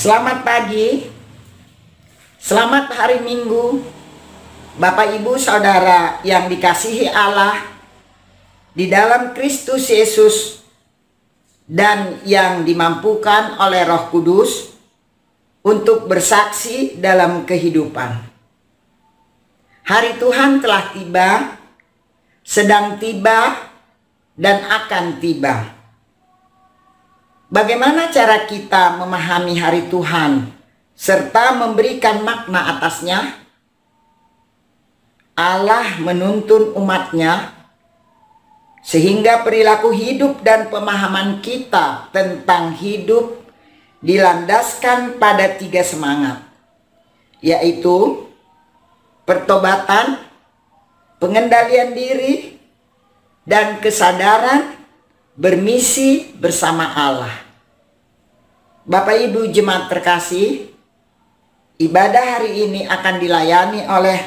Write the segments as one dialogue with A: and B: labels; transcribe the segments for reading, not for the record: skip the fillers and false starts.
A: Selamat pagi, selamat hari Minggu, Bapak Ibu Saudara yang dikasihi Allah di dalam Kristus Yesus dan yang dimampukan oleh Roh Kudus untuk bersaksi dalam kehidupan. Hari Tuhan telah tiba, sedang tiba, dan akan tiba. Bagaimana cara kita memahami hari Tuhan serta memberikan makna atasnya? Allah menuntun umatnya sehingga perilaku hidup dan pemahaman kita tentang hidup dilandaskan pada 3 semangat, yaitu pertobatan, pengendalian diri, dan kesadaran bermisi bersama Allah. Bapak Ibu jemaat terkasih, ibadah hari ini akan dilayani oleh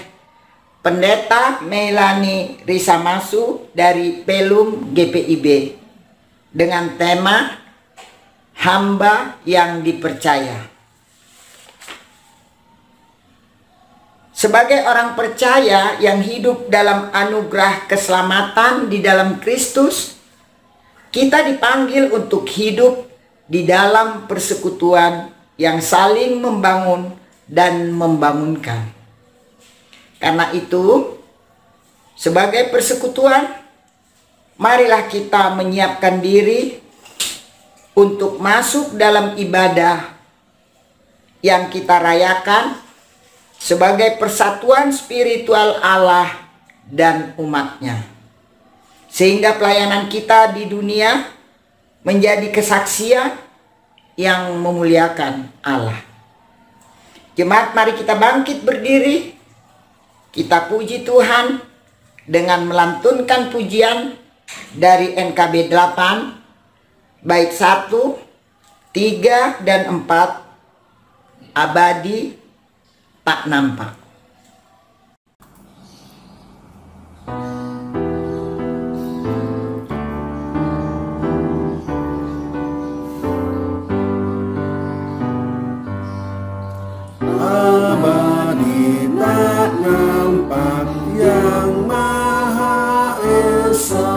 A: Pendeta Melani Risamasu dari Pelum GPIB dengan tema Hamba yang Dipercaya. Sebagai orang percaya yang hidup dalam anugerah keselamatan di dalam Kristus, kita dipanggil untuk hidup di dalam persekutuan yang saling membangun dan membangunkan. Karena itu, sebagai persekutuan, marilah kita menyiapkan diri untuk masuk dalam ibadah yang kita rayakan sebagai persatuan spiritual Allah dan umatnya. Sehingga pelayanan kita di dunia menjadi kesaksian yang memuliakan Allah. Jemaat, mari kita bangkit berdiri. Kita puji Tuhan dengan melantunkan pujian dari NKB 8, bait 1, 3, dan 4, abadi tak nampak.
B: Abadi tak nampak yang Maha Esa,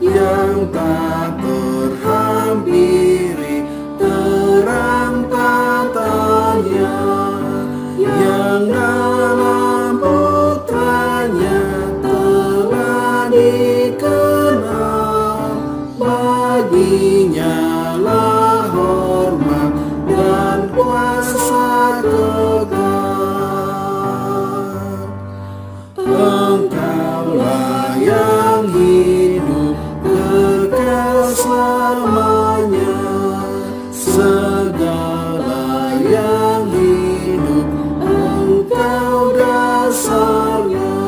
B: yang tak terhampiri terang tatanya, yang dalam putranya telah dikenal. Baginya lah hormat dan kuasa kekal. Engkaulah yang hidup kekal selamanya. Segala yang hidup Engkau dasarnya.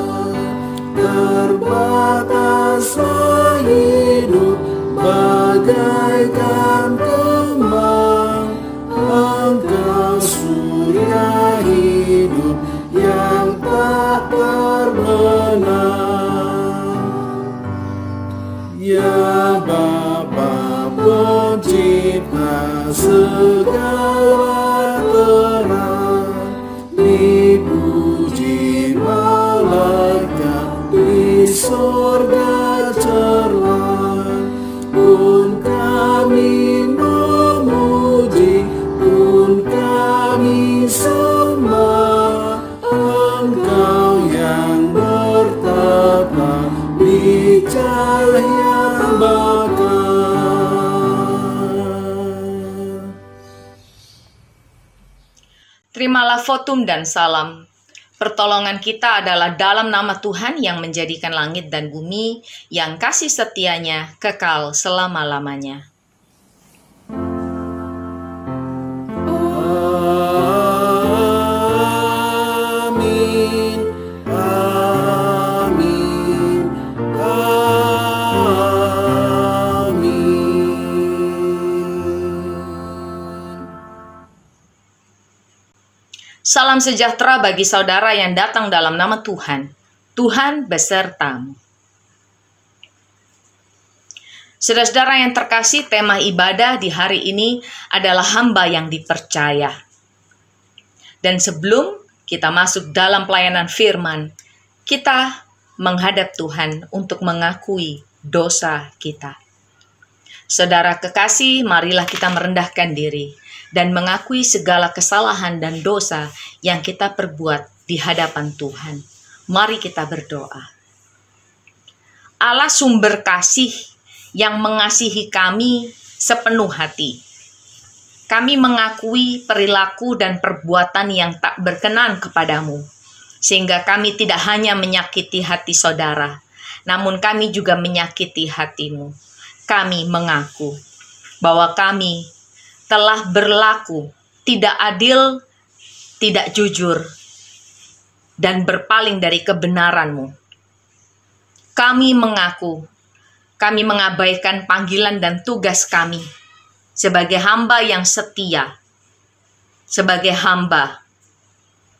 B: Terbataslah hidup bagaikan kembang. Engkau surya hidup yang tak terbenam. Ya Bapa pencipta segala terang, dipuji malaikat di sorga cerlah. Pun kami memuji, pun kami sembah Engkau yang bertata di cahaya bakar.
C: Terimalah votum dan salam. Pertolongan kita adalah dalam nama Tuhan yang menjadikan langit dan bumi, yang kasih setianya kekal selama-lamanya.
B: Amin, amin, amin.
C: Salam sejahtera bagi saudara yang datang dalam nama Tuhan. Tuhan besertamu. Saudara-saudara yang terkasih, tema ibadah di hari ini adalah hamba yang dipercaya. Dan sebelum kita masuk dalam pelayanan firman, kita menghadap Tuhan untuk mengakui dosa kita. Saudara kekasih, marilah kita merendahkan diri dan mengakui segala kesalahan dan dosa yang kita perbuat di hadapan Tuhan. Mari kita berdoa. Allah sumber kasih yang mengasihi kami sepenuh hati. Kami mengakui perilaku dan perbuatan yang tak berkenan kepadamu, sehingga kami tidak hanya menyakiti hati saudara, namun kami juga menyakiti hatimu. Kami mengaku bahwa kami telah berlaku tidak adil, tidak jujur, dan berpaling dari kebenaran-Mu. Kami mengaku kami mengabaikan panggilan dan tugas kami sebagai hamba yang setia, sebagai hamba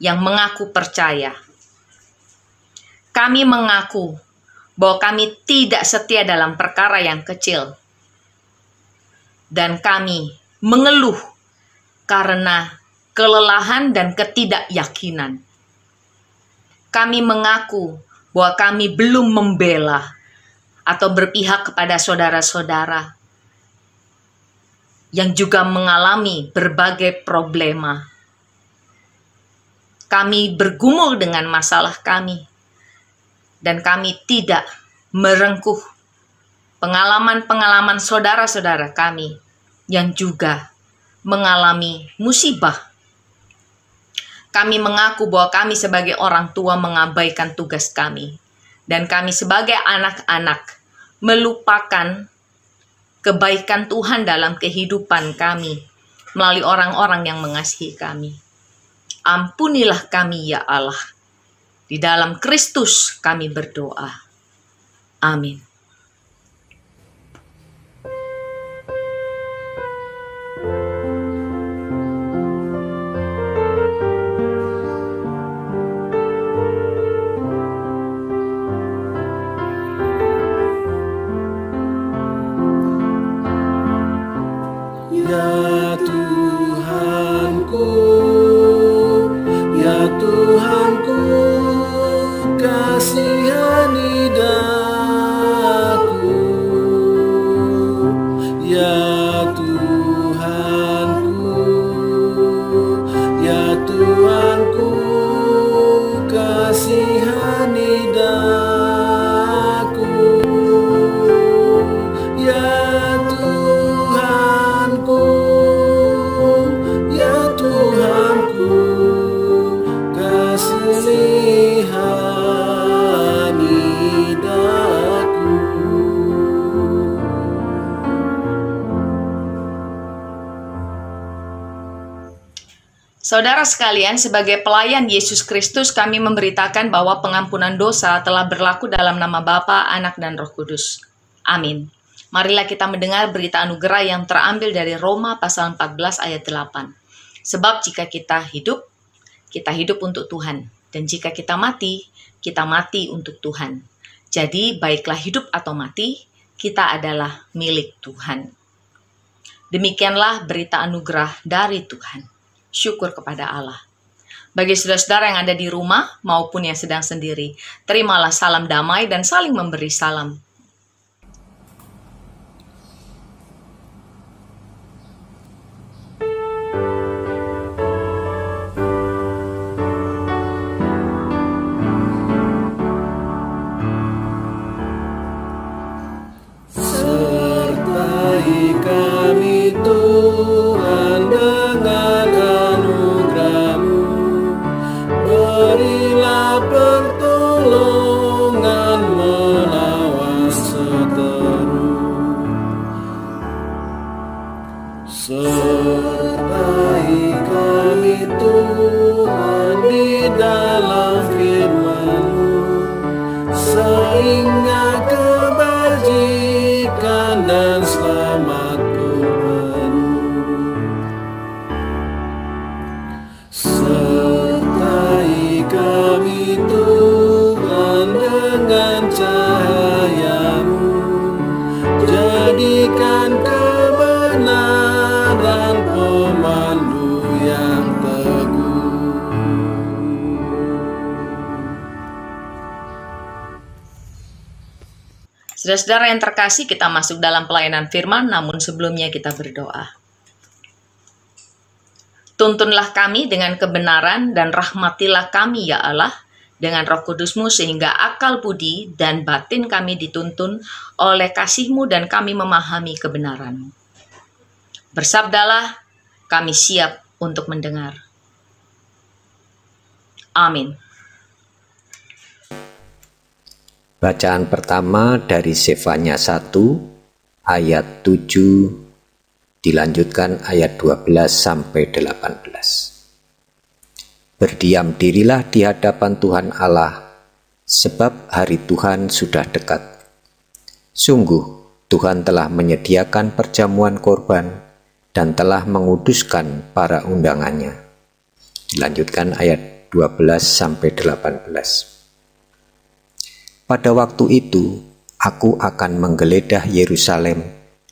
C: yang mengaku percaya. Kami mengaku bahwa kami tidak setia dalam perkara yang kecil, dan kami mengeluh karena kelelahan dan ketidakyakinan. Kami mengaku bahwa kami belum membela atau berpihak kepada saudara-saudara yang juga mengalami berbagai problema. Kami bergumul dengan masalah kami, dan kami tidak merengkuh pengalaman-pengalaman saudara-saudara kami yang juga mengalami musibah. Kami mengaku bahwa kami sebagai orang tua mengabaikan tugas kami, dan kami sebagai anak-anak melupakan kebaikan Tuhan dalam kehidupan kami melalui orang-orang yang mengasihi kami. Ampunilah kami ya Allah. Di dalam Kristus kami berdoa. Amin.
B: Ya Tuhanku, ya Tuhanku, kasihani daku. Ya Tuhanku, ya Tuhanku, kasihani daku. Ya Tuhanku, ya Tuhanku, kasihani daku.
C: Saudara sekalian, sebagai pelayan Yesus Kristus, kami memberitakan bahwa pengampunan dosa telah berlaku dalam nama Bapa, Anak, dan Roh Kudus. Amin. Marilah kita mendengar berita anugerah yang terambil dari Roma pasal 14 ayat 8. Sebab jika kita hidup untuk Tuhan. Dan jika kita mati untuk Tuhan. Jadi baiklah hidup atau mati, kita adalah milik Tuhan. Demikianlah berita anugerah dari Tuhan. Syukur kepada Allah. Bagi saudara-saudara yang ada di rumah maupun yang sedang sendiri, terimalah salam damai dan saling memberi salam.
B: Sertai kami Tuhan dengan anugerah-Mu, berilah pertolongan melawan seteru. Sertai kami Tuhan di dalam firman-Mu, sehingga kebajikan dan selamat pun penuh. Sertai kami Tuhan dengan cahaya-Mu, jadi
C: Saudara-saudara yang terkasih, kita masuk dalam pelayanan firman, namun sebelumnya kita berdoa. Tuntunlah kami dengan kebenaran dan rahmatilah kami ya Allah dengan Roh Kudus-Mu sehingga akal budi dan batin kami dituntun oleh kasih-Mu dan kami memahami kebenaran-Mu. Bersabdalah, kami siap untuk mendengar. Amin.
D: Bacaan pertama dari Zefanya 1 ayat 7 dilanjutkan ayat 12 sampai 18. Berdiam dirilah di hadapan Tuhan Allah, sebab hari Tuhan sudah dekat. Sungguh Tuhan telah menyediakan perjamuan korban dan telah menguduskan para undangannya. Dilanjutkan ayat 12 sampai 18. Pada waktu itu, aku akan menggeledah Yerusalem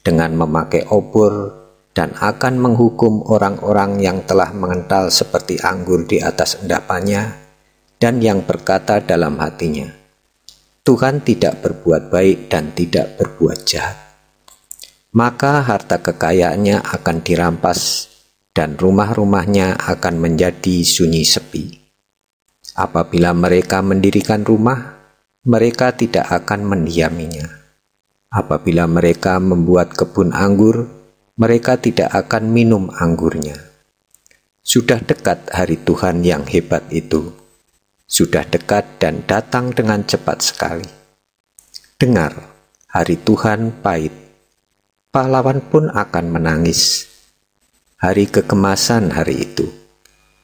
D: dengan memakai obor dan akan menghukum orang-orang yang telah mengental seperti anggur di atas endapannya dan yang berkata dalam hatinya, Tuhan tidak berbuat baik dan tidak berbuat jahat. Maka harta kekayaannya akan dirampas dan rumah-rumahnya akan menjadi sunyi sepi. Apabila mereka mendirikan rumah, mereka tidak akan mendiaminya. Apabila mereka membuat kebun anggur, mereka tidak akan minum anggurnya. Sudah dekat hari Tuhan yang hebat itu. Sudah dekat dan datang dengan cepat sekali. Dengar, hari Tuhan pahit. Pahlawan pun akan menangis. Hari kekemasan hari itu.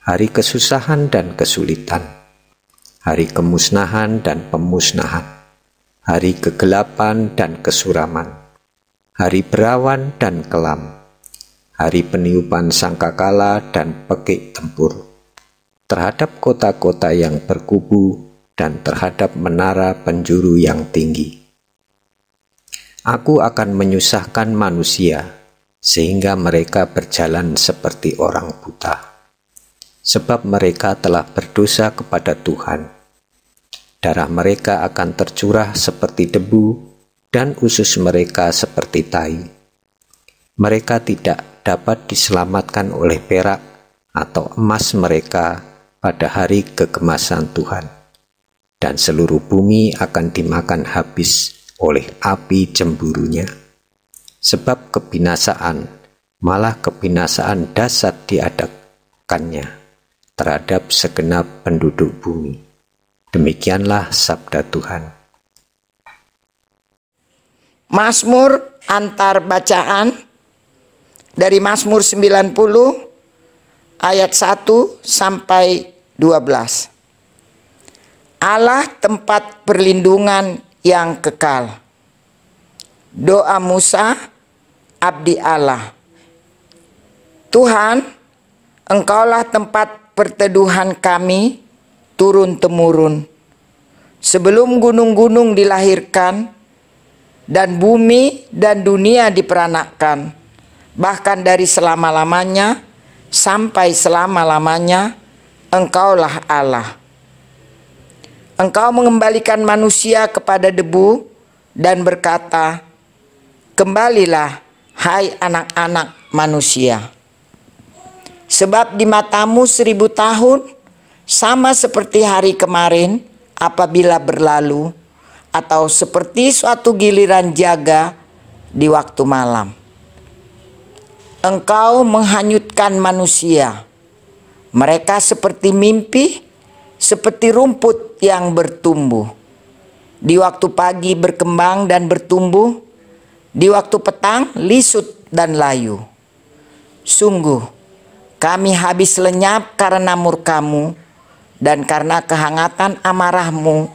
D: Hari kesusahan dan kesulitan. Hari kemusnahan dan pemusnahan, hari kegelapan dan kesuraman, hari berawan dan kelam, hari peniupan sangkakala dan pekik tempur, terhadap kota-kota yang berkubu dan terhadap menara penjuru yang tinggi. Aku akan menyusahkan manusia, sehingga mereka berjalan seperti orang buta, sebab mereka telah berdosa kepada Tuhan. Darah mereka akan tercurah seperti debu dan usus mereka seperti tai. Mereka tidak dapat diselamatkan oleh perak atau emas mereka pada hari kekemasan Tuhan. Dan seluruh bumi akan dimakan habis oleh api cemburunya. Sebab kebinasaan, malah kebinasaan dahsyat diadakannya terhadap segenap penduduk bumi. Demikianlah sabda Tuhan.
A: Mazmur antar bacaan dari Mazmur 90 ayat 1 sampai 12. Allah tempat perlindungan yang kekal. Doa Musa, abdi Allah. Tuhan, Engkaulah tempat perteduhan kami turun-temurun. Sebelum gunung-gunung dilahirkan dan bumi dan dunia diperanakkan, bahkan dari selama-lamanya sampai selama-lamanya, Engkaulah Allah. Engkau mengembalikan manusia kepada debu dan berkata, kembalilah, hai anak-anak manusia. Sebab di matamu 1000 tahun sama seperti hari kemarin apabila berlalu, atau seperti suatu giliran jaga di waktu malam. Engkau menghanyutkan manusia. Mereka seperti mimpi, seperti rumput yang bertumbuh. Di waktu pagi berkembang dan bertumbuh, di waktu petang lisut dan layu. Sungguh, kami habis lenyap karena murka-Mu, dan karena kehangatan amarah-Mu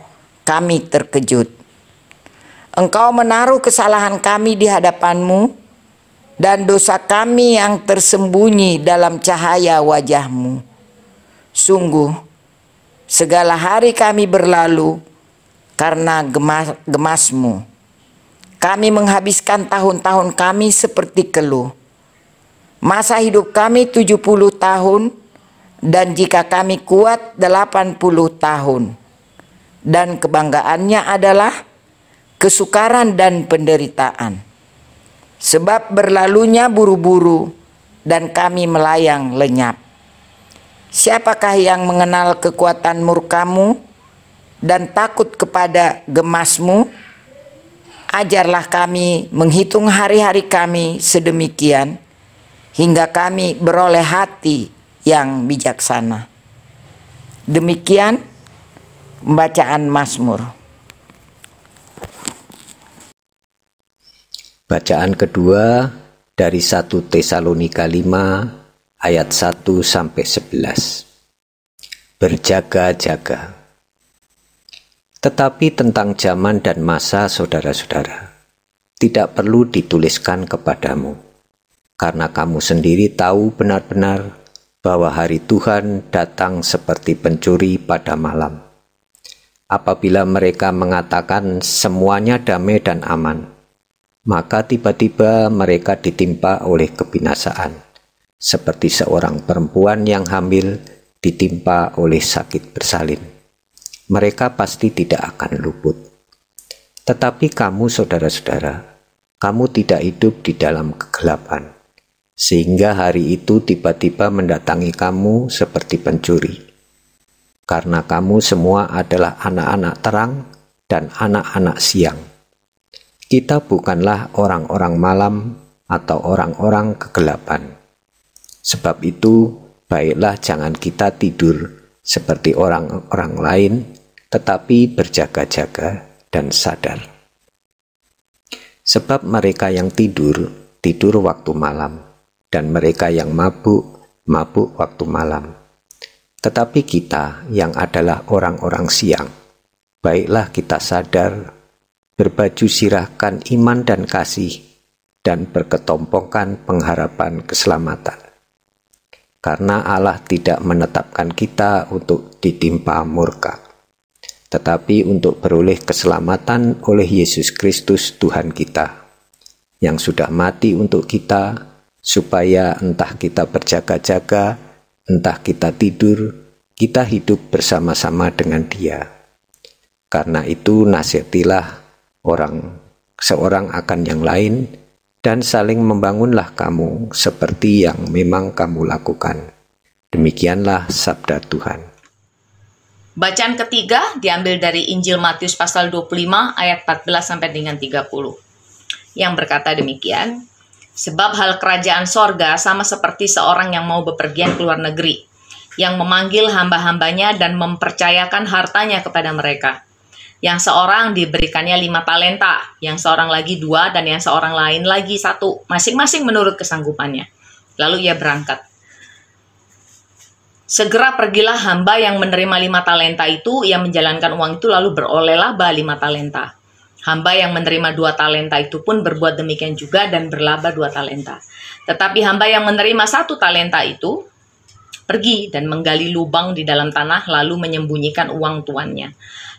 A: kami terkejut. Engkau menaruh kesalahan kami di hadapan-Mu, dan dosa kami yang tersembunyi dalam cahaya wajah-Mu. Sungguh, segala hari kami berlalu karena gemas-Mu. Kami menghabiskan tahun-tahun kami seperti keluh. Masa hidup kami 70 tahun, dan jika kami kuat 80 tahun. Dan kebanggaannya adalah kesukaran dan penderitaan. Sebab berlalunya buru-buru dan kami melayang lenyap. Siapakah yang mengenal kekuatan murkamu dan takut kepada gemasmu? Ajarlah kami menghitung hari-hari kami sedemikian, hingga kami beroleh hati yang bijaksana. Demikian bacaan Mazmur.
D: Bacaan kedua dari 1 Tesalonika 5 ayat 1-11. Berjaga-jaga. Tetapi tentang zaman dan masa, saudara-saudara, tidak perlu dituliskan kepadamu, karena kamu sendiri tahu benar-benar bahwa hari Tuhan datang seperti pencuri pada malam. Apabila mereka mengatakan semuanya damai dan aman, maka tiba-tiba mereka ditimpa oleh kebinasaan, seperti seorang perempuan yang hamil ditimpa oleh sakit bersalin. Mereka pasti tidak akan luput. Tetapi kamu, saudara-saudara, kamu tidak hidup di dalam kegelapan, sehingga hari itu tiba-tiba mendatangi kamu seperti pencuri. Karena kamu semua adalah anak-anak terang dan anak-anak siang. Kita bukanlah orang-orang malam atau orang-orang kegelapan. Sebab itu, baiklah jangan kita tidur seperti orang-orang lain, tetapi berjaga-jaga dan sadar. Sebab mereka yang tidur waktu malam, dan mereka yang mabuk waktu malam. Tetapi kita yang adalah orang-orang siang, baiklah kita sadar, berbaju sirahkan iman dan kasih, dan berketompongkan pengharapan keselamatan. Karena Allah tidak menetapkan kita untuk ditimpa murka, tetapi untuk beroleh keselamatan oleh Yesus Kristus Tuhan kita, yang sudah mati untuk kita, supaya entah kita berjaga-jaga, entah kita tidur, kita hidup bersama-sama dengan Dia. Karena itu nasihatilah seorang akan yang lain, dan saling membangunlah kamu seperti yang memang kamu lakukan. Demikianlah sabda Tuhan.
C: Bacaan ketiga diambil dari Injil Matius pasal 25 ayat 14 sampai dengan 30. Yang berkata demikian, sebab hal kerajaan sorga sama seperti seorang yang mau bepergian ke luar negeri, yang memanggil hamba-hambanya dan mempercayakan hartanya kepada mereka. Yang seorang diberikannya 5 talenta, yang seorang lagi 2, dan yang seorang lain lagi 1, masing-masing menurut kesanggupannya. Lalu ia berangkat. Segera pergilah hamba yang menerima 5 talenta itu, ia menjalankan uang itu lalu beroleh laba 5 talenta. Hamba yang menerima 2 talenta itu pun berbuat demikian juga dan berlaba 2 talenta. Tetapi hamba yang menerima 1 talenta itu pergi dan menggali lubang di dalam tanah lalu menyembunyikan uang tuannya.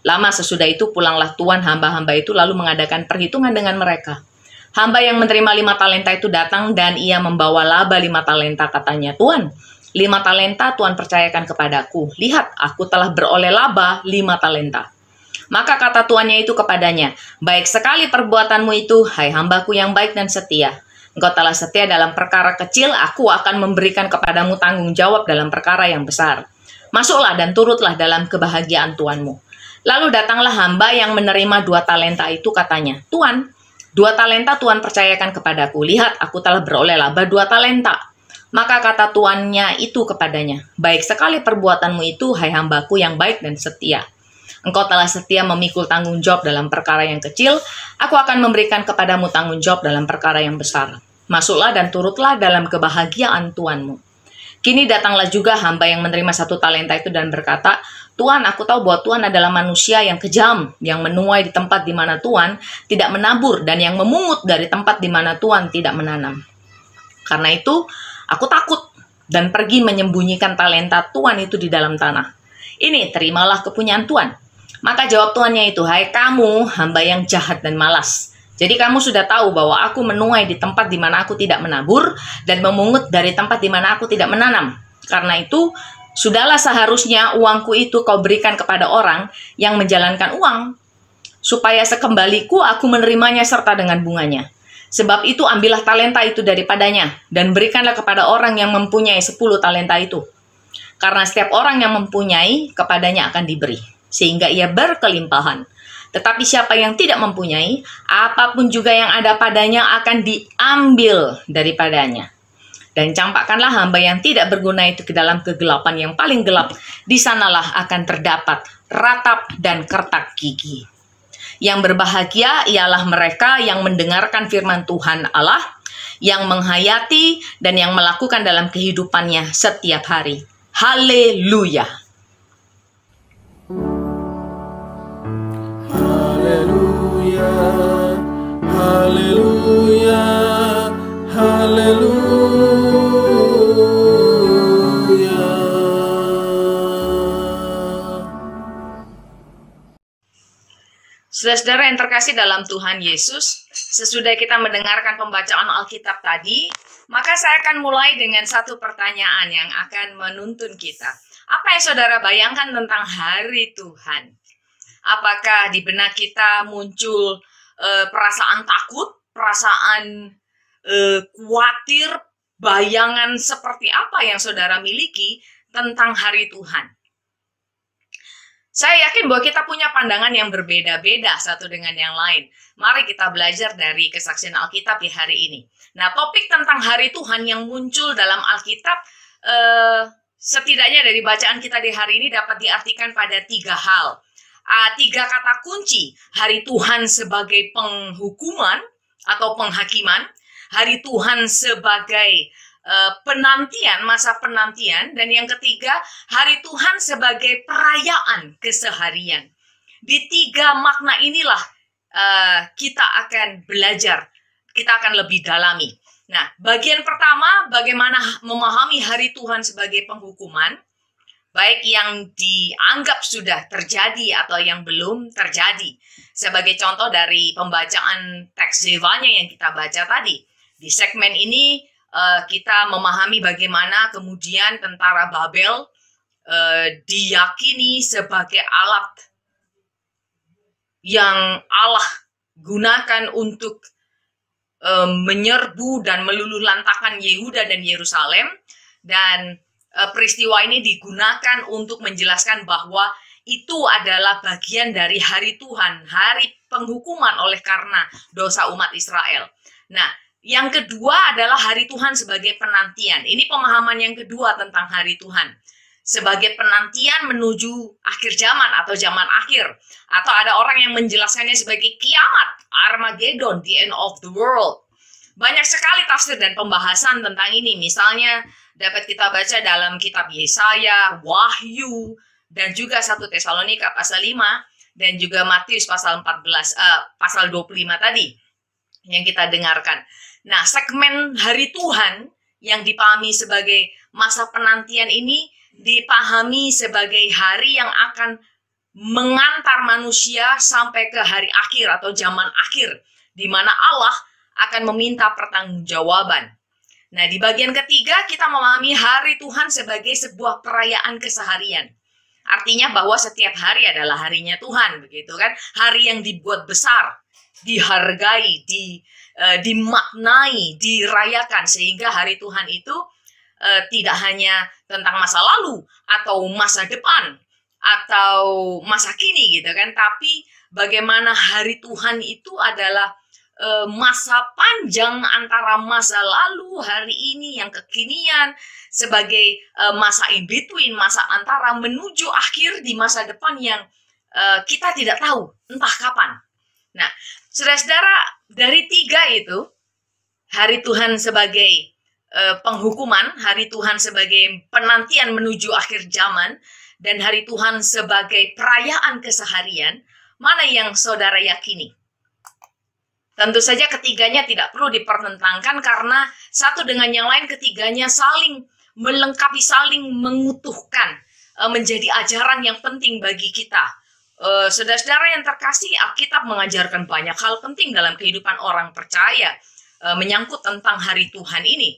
C: Lama sesudah itu pulanglah tuan hamba-hamba itu lalu mengadakan perhitungan dengan mereka. Hamba yang menerima 5 talenta itu datang dan ia membawa laba 5 talenta, katanya, Tuan, 5 talenta Tuan percayakan kepadaku. Lihat, aku telah beroleh laba 5 talenta. Maka kata tuannya itu kepadanya, baik sekali perbuatanmu itu, hai hambaku yang baik dan setia. Engkau telah setia dalam perkara kecil, aku akan memberikan kepadamu tanggung jawab dalam perkara yang besar. Masuklah dan turutlah dalam kebahagiaan tuanmu. Lalu datanglah hamba yang menerima 2 talenta itu, katanya, Tuan, 2 talenta Tuan percayakan kepadaku. Lihat, aku telah beroleh laba 2 talenta. Maka kata tuannya itu kepadanya, baik sekali perbuatanmu itu, hai hambaku yang baik dan setia. Engkau telah setia memikul tanggung jawab dalam perkara yang kecil, aku akan memberikan kepadamu tanggung jawab dalam perkara yang besar. Masuklah dan turutlah dalam kebahagiaan tuanmu. Kini datanglah juga hamba yang menerima 1 talenta itu dan berkata, Tuan, aku tahu bahwa Tuan adalah manusia yang kejam, yang menuai di tempat di mana Tuan tidak menabur, dan yang memungut dari tempat di mana Tuan tidak menanam. Karena itu, aku takut dan pergi menyembunyikan talenta Tuan itu di dalam tanah. Ini, terimalah kepunyaan Tuan. Maka jawab tuannya itu, hai kamu, hamba yang jahat dan malas. Jadi kamu sudah tahu bahwa aku menuai di tempat di mana aku tidak menabur, dan memungut dari tempat di mana aku tidak menanam. Karena itu, sudahlah seharusnya uangku itu kau berikan kepada orang yang menjalankan uang. supaya sekembaliku aku menerimanya serta dengan bunganya. Sebab itu ambillah talenta itu daripadanya, dan berikanlah kepada orang yang mempunyai 10 talenta itu. Karena setiap orang yang mempunyai, kepadanya akan diberi, sehingga ia berkelimpahan. Tetapi siapa yang tidak mempunyai, apapun juga yang ada padanya akan diambil daripadanya. Dan campakkanlah hamba yang tidak berguna itu ke dalam kegelapan yang paling gelap. Di sanalah akan terdapat ratap dan kertak gigi. Yang berbahagia ialah mereka yang mendengarkan firman Tuhan Allah, yang menghayati dan yang melakukan dalam kehidupannya setiap hari. Haleluya.
B: Haleluya, haleluya, haleluya.
C: Saudara-saudara yang terkasih dalam Tuhan Yesus, sesudah kita mendengarkan pembacaan Alkitab tadi, maka saya akan mulai dengan satu pertanyaan yang akan menuntun kita. Apa yang saudara bayangkan tentang hari Tuhan? Apakah di benak kita muncul perasaan takut, perasaan khawatir, bayangan seperti apa yang saudara miliki tentang hari Tuhan? Saya yakin bahwa kita punya pandangan yang berbeda-beda satu dengan yang lain. Mari kita belajar dari kesaksian Alkitab di hari ini. Nah, topik tentang hari Tuhan yang muncul dalam Alkitab, setidaknya dari bacaan kita di hari ini dapat diartikan pada 3 hal. 3 kata kunci: hari Tuhan sebagai penghukuman atau penghakiman, hari Tuhan sebagai penantian, masa penantian, dan yang ketiga, hari Tuhan sebagai perayaan keseharian. Di 3 makna inilah kita akan belajar, kita akan lebih dalami. Nah, bagian pertama, bagaimana memahami hari Tuhan sebagai penghukuman, baik yang dianggap sudah terjadi atau yang belum terjadi. Sebagai contoh dari pembacaan teks Zevanya yang kita baca tadi. Di segmen ini, kita memahami bagaimana kemudian tentara Babel diyakini sebagai alat yang Allah gunakan untuk menyerbu dan meluluhlantakkan Yehuda dan Yerusalem. Dan peristiwa ini digunakan untuk menjelaskan bahwa itu adalah bagian dari hari Tuhan, hari penghukuman oleh karena dosa umat Israel. Nah, yang kedua adalah hari Tuhan sebagai penantian. Ini pemahaman yang kedua tentang hari Tuhan. Sebagai penantian menuju akhir zaman atau zaman akhir. Atau ada orang yang menjelaskannya sebagai kiamat, Armageddon, the end of the world. Banyak sekali tafsir dan pembahasan tentang ini. Misalnya dapat kita baca dalam kitab Yesaya, Wahyu, dan juga 1 Tesalonika pasal 5, dan juga Matius pasal 25 tadi yang kita dengarkan. Nah, segmen hari Tuhan yang dipahami sebagai masa penantian ini dipahami sebagai hari yang akan mengantar manusia sampai ke hari akhir atau zaman akhir, di mana Allah akan meminta pertanggungjawaban. Nah, di bagian ketiga kita memahami hari Tuhan sebagai sebuah perayaan keseharian. Artinya bahwa setiap hari adalah harinya Tuhan, begitu kan? Hari yang dibuat besar, dihargai, dimaknai, dirayakan, sehingga hari Tuhan itu tidak hanya tentang masa lalu atau masa depan atau masa kini gitu kan, tapi bagaimana hari Tuhan itu adalah masa panjang antara masa lalu, hari ini, yang kekinian, sebagai masa in between, masa antara menuju akhir di masa depan yang kita tidak tahu entah kapan. Nah, saudara-saudara, dari 3 itu, hari Tuhan sebagai penghukuman, hari Tuhan sebagai penantian menuju akhir zaman, dan hari Tuhan sebagai perayaan keseharian, mana yang saudara yakini? Tentu saja ketiganya tidak perlu dipertentangkan karena satu dengan yang lain ketiganya saling melengkapi, saling mengutuhkan, menjadi ajaran yang penting bagi kita. Saudara-saudara yang terkasih, Alkitab mengajarkan banyak hal penting dalam kehidupan orang percaya menyangkut tentang hari Tuhan ini.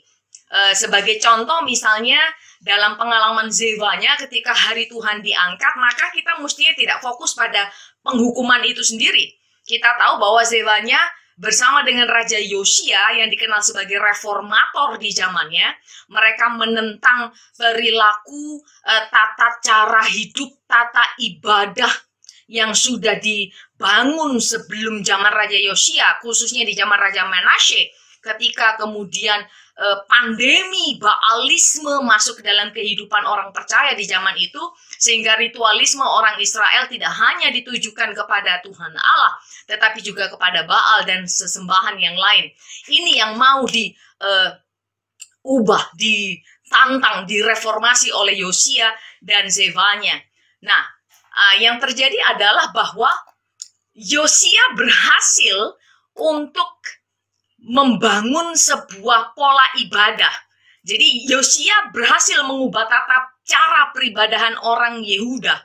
C: Sebagai contoh misalnya dalam pengalaman Zevanya ketika hari Tuhan diangkat, maka kita mestinya tidak fokus pada penghukuman itu sendiri. Kita tahu bahwa Zefanya bersama dengan Raja Yosia yang dikenal sebagai reformator di zamannya, mereka menentang perilaku, tata cara hidup, tata ibadah yang sudah dibangun sebelum zaman Raja Yosia, khususnya di zaman Raja Manasye, ketika kemudian pandemi Baalisme masuk ke dalam kehidupan orang percaya di zaman itu, sehingga ritualisme orang Israel tidak hanya ditujukan kepada Tuhan Allah, tetapi juga kepada Baal dan sesembahan yang lain. Ini yang mau diubah, ditantang, direformasi oleh Yosia dan Zefanya. Nah, yang terjadi adalah bahwa Yosia berhasil untuk membangun sebuah pola ibadah. Jadi Yosia berhasil mengubah tata cara peribadahan orang Yehuda,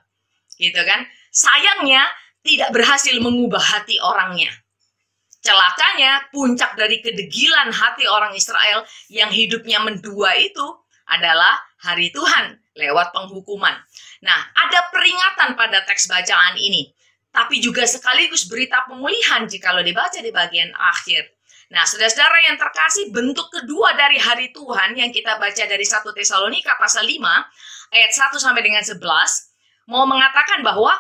C: gitu kan? Sayangnya tidak berhasil mengubah hati orangnya. Celakanya, puncak dari kedegilan hati orang Israel yang hidupnya mendua itu adalah hari Tuhan lewat penghukuman. Nah, ada peringatan pada teks bacaan ini, tapi juga sekaligus berita pemulihan jikalau dibaca di bagian akhir. Nah, saudara-saudara yang terkasih, bentuk kedua dari hari Tuhan yang kita baca dari 1 Tesalonika pasal 5 ayat 1 sampai dengan 11 mau mengatakan bahwa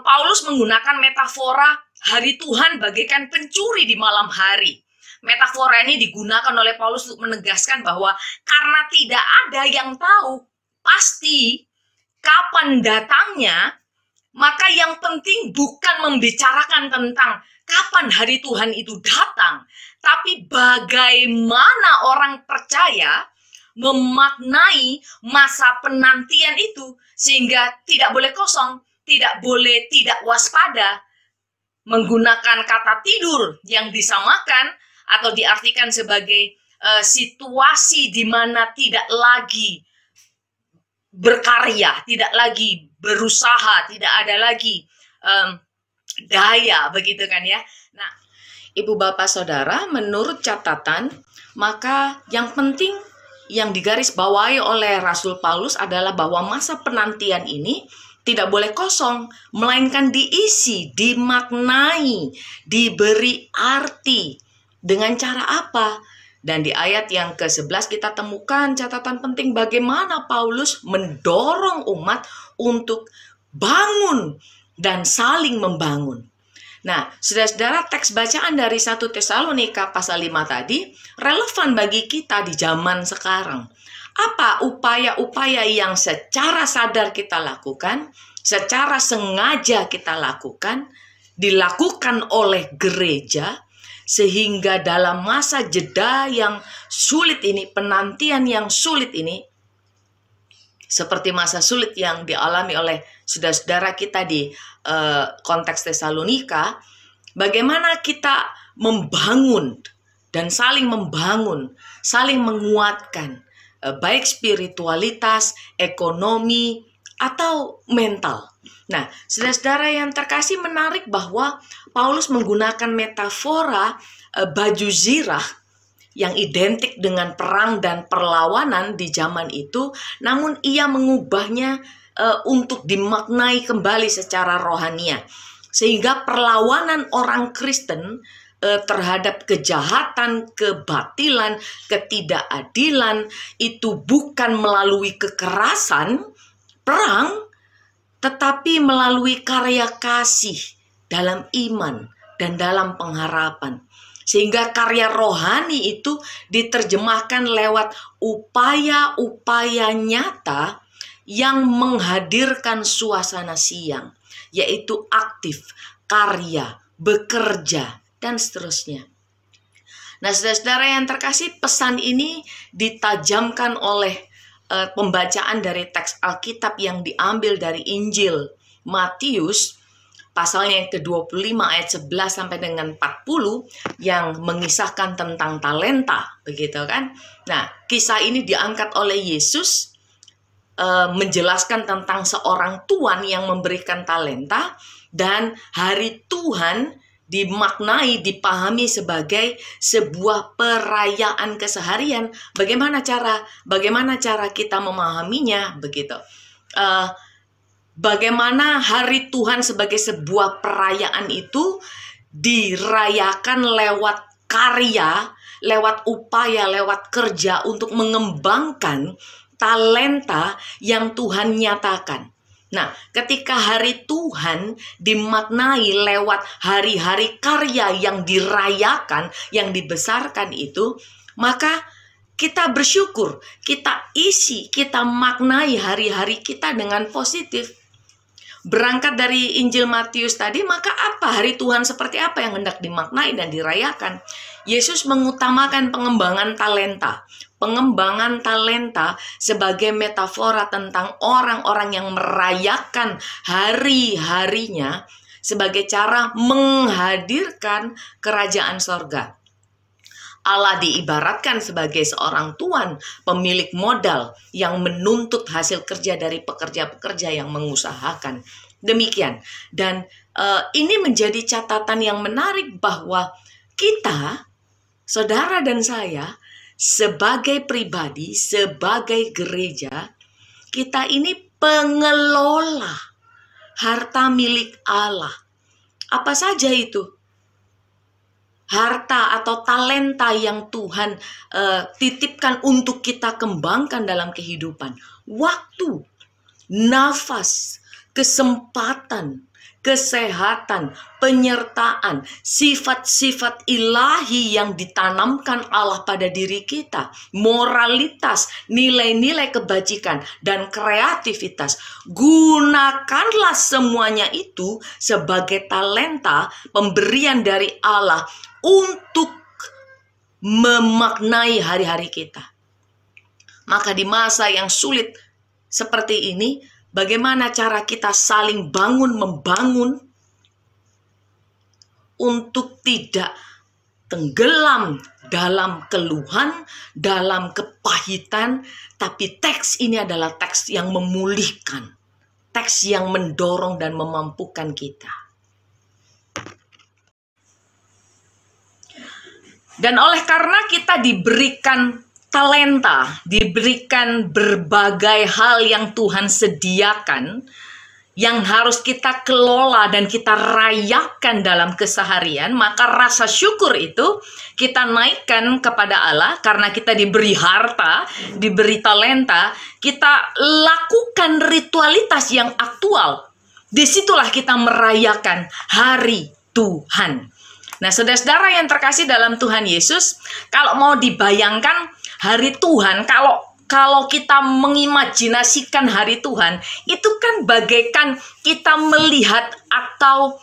C: Paulus menggunakan metafora hari Tuhan bagaikan pencuri di malam hari. Metafora ini digunakan oleh Paulus untuk menegaskan bahwa karena tidak ada yang tahu pasti kapan datangnya, maka yang penting bukan membicarakan tentang kapan hari Tuhan itu datang, tapi bagaimana orang percaya memaknai masa penantian itu sehingga tidak boleh kosong, tidak boleh tidak waspada. Menggunakan kata tidur yang disamakan atau diartikan sebagai situasi di mana tidak lagi berkarya, tidak lagi berusaha, tidak ada lagi daya, begitu kan ya. Nah, Ibu Bapak Saudara, menurut catatan, maka yang penting yang digarisbawahi oleh Rasul Paulus adalah bahwa masa penantian ini tidak boleh kosong, melainkan diisi, dimaknai, diberi arti. Dengan cara apa? Dan di ayat yang ke-11 kita temukan catatan penting bagaimana Paulus mendorong umat untuk bangun dan saling membangun. Nah, saudara-saudara, teks bacaan dari 1 Tesalonika pasal 5 tadi relevan bagi kita di zaman sekarang. Apa upaya-upaya yang secara sadar kita lakukan, secara sengaja kita lakukan, dilakukan oleh gereja, sehingga dalam masa jeda yang sulit ini, penantian yang sulit ini, seperti masa sulit yang dialami oleh saudara-saudara kita di konteks Tesalonika, bagaimana kita membangun dan saling membangun, saling menguatkan, baik spiritualitas, ekonomi, atau mental. Nah, saudara-saudara yang terkasih, menarik bahwa Paulus menggunakan metafora baju zirah yang identik dengan perang dan perlawanan di zaman itu, namun ia mengubahnya untuk dimaknai kembali secara rohania. Sehingga perlawanan orang Kristen terhadap kejahatan, kebatilan, ketidakadilan itu bukan melalui kekerasan, perang, tetapi melalui karya kasih dalam iman dan dalam pengharapan. Sehingga karya rohani itu diterjemahkan lewat upaya-upaya nyata yang menghadirkan suasana siang, yaitu aktif, karya, bekerja, dan seterusnya. Nah, saudara-saudara yang terkasih, pesan ini ditajamkan oleh pembacaan dari teks Alkitab yang diambil dari Injil Matius pasalnya yang ke-25 ayat 11 sampai dengan 40 yang mengisahkan tentang talenta, begitu kan? Nah, kisah ini diangkat oleh Yesus menjelaskan tentang seorang tuan yang memberikan talenta, dan hari Tuhan dimaknai, dipahami sebagai sebuah perayaan keseharian. Bagaimana cara kita memahaminya, begitu? bagaimana hari Tuhan sebagai sebuah perayaan itu dirayakan lewat karya, lewat upaya, lewat kerja untuk mengembangkan talenta yang Tuhan nyatakan. Nah, ketika hari Tuhan dimaknai lewat hari-hari karya yang dirayakan, yang dibesarkan itu, maka kita bersyukur, kita isi, kita maknai hari-hari kita dengan positif. Berangkat dari Injil Matius tadi, maka apa hari Tuhan seperti apa yang hendak dimaknai dan dirayakan? Yesus mengutamakan pengembangan talenta. Pengembangan talenta sebagai metafora tentang orang-orang yang merayakan hari-harinya sebagai cara menghadirkan kerajaan sorga. Allah diibaratkan sebagai seorang tuan, pemilik modal yang menuntut hasil kerja dari pekerja-pekerja yang mengusahakan. Demikian. Dan ini menjadi catatan yang menarik bahwa kita, saudara dan saya, sebagai pribadi, sebagai gereja, kita ini pengelola harta milik Allah. Apa saja itu? Harta atau talenta yang Tuhan titipkan untuk kita kembangkan dalam kehidupan. Waktu, nafas, kesempatan, kesehatan, penyertaan, sifat-sifat ilahi yang ditanamkan Allah pada diri kita, moralitas, nilai-nilai kebajikan, dan kreativitas. Gunakanlah semuanya itu sebagai talenta pemberian dari Allah untuk memaknai hari-hari kita. Maka di masa yang sulit seperti ini, bagaimana cara kita saling membangun untuk tidak tenggelam dalam keluhan, dalam kepahitan, tapi teks ini adalah teks yang memulihkan, teks yang mendorong dan memampukan kita. Dan oleh karena kita diberikan talenta, diberikan berbagai hal yang Tuhan sediakan, yang harus kita kelola dan kita rayakan dalam keseharian, maka rasa syukur itu kita naikkan kepada Allah. Karena kita diberi harta, diberi talenta, kita lakukan ritualitas yang aktual. Disitulah kita merayakan hari Tuhan. Nah, saudara-saudara yang terkasih dalam Tuhan Yesus, kalau mau dibayangkan hari Tuhan, kalau kita mengimajinasikan hari Tuhan, itu kan bagaikan kita melihat atau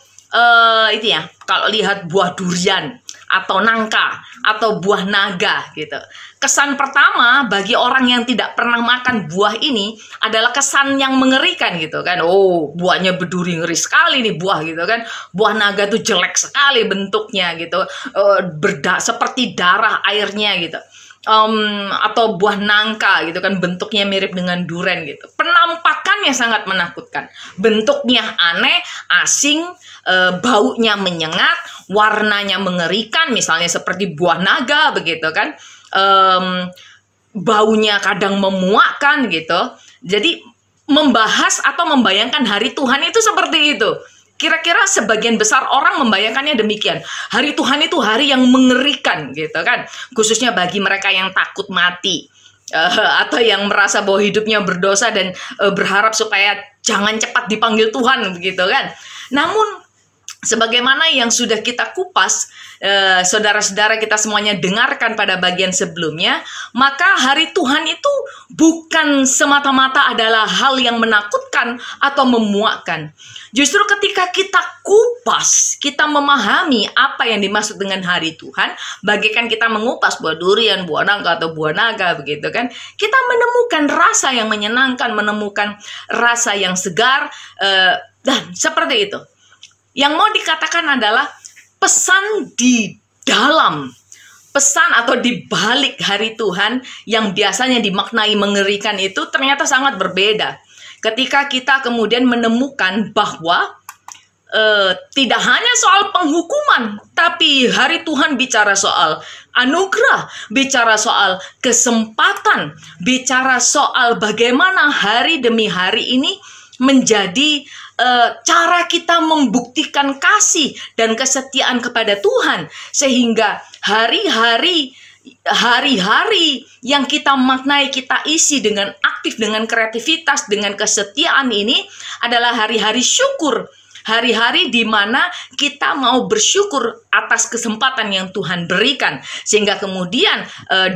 C: itu ya, kalau lihat buah durian atau nangka atau buah naga gitu. Kesan pertama bagi orang yang tidak pernah makan buah ini adalah kesan yang mengerikan gitu kan. Oh, buahnya berduri, ngeri sekali nih buah gitu kan. Buah naga tuh jelek sekali bentuknya gitu, seperti darah airnya gitu. Atau buah nangka gitu kan, bentuknya mirip dengan duren gitu. Penampakannya sangat menakutkan, bentuknya aneh, asing, baunya menyengat, warnanya mengerikan, misalnya seperti buah naga begitu kan. Baunya kadang memuakkan gitu. Jadi membahas atau membayangkan hari Tuhan itu seperti itu. Kira-kira sebagian besar orang membayangkannya demikian. Hari Tuhan itu hari yang mengerikan gitu kan. Khususnya bagi mereka yang takut mati. Atau yang merasa bahwa hidupnya berdosa dan berharap supaya jangan cepat dipanggil Tuhan begitu kan. Namun sebagaimana yang sudah kita kupas, saudara-saudara kita semuanya dengarkan pada bagian sebelumnya, maka hari Tuhan itu bukan semata-mata adalah hal yang menakutkan atau memuakkan. Justru ketika kita kupas, kita memahami apa yang dimaksud dengan hari Tuhan, bagaikan kita mengupas buah durian, buah nangka atau buah naga begitu kan, kita menemukan rasa yang menyenangkan, menemukan rasa yang segar, dan seperti itu. Yang mau dikatakan adalah pesan di dalam, pesan atau di balik hari Tuhan yang biasanya dimaknai mengerikan itu ternyata sangat berbeda. Ketika kita kemudian menemukan bahwa tidak hanya soal penghukuman, tapi hari Tuhan bicara soal anugerah, bicara soal kesempatan, bicara soal bagaimana hari demi hari ini menjadi cara kita membuktikan kasih dan kesetiaan kepada Tuhan, sehingga hari-hari yang kita maknai, kita isi dengan aktif, dengan kreativitas, dengan kesetiaan ini adalah hari-hari syukur. Hari-hari di mana kita mau bersyukur atas kesempatan yang Tuhan berikan. Sehingga kemudian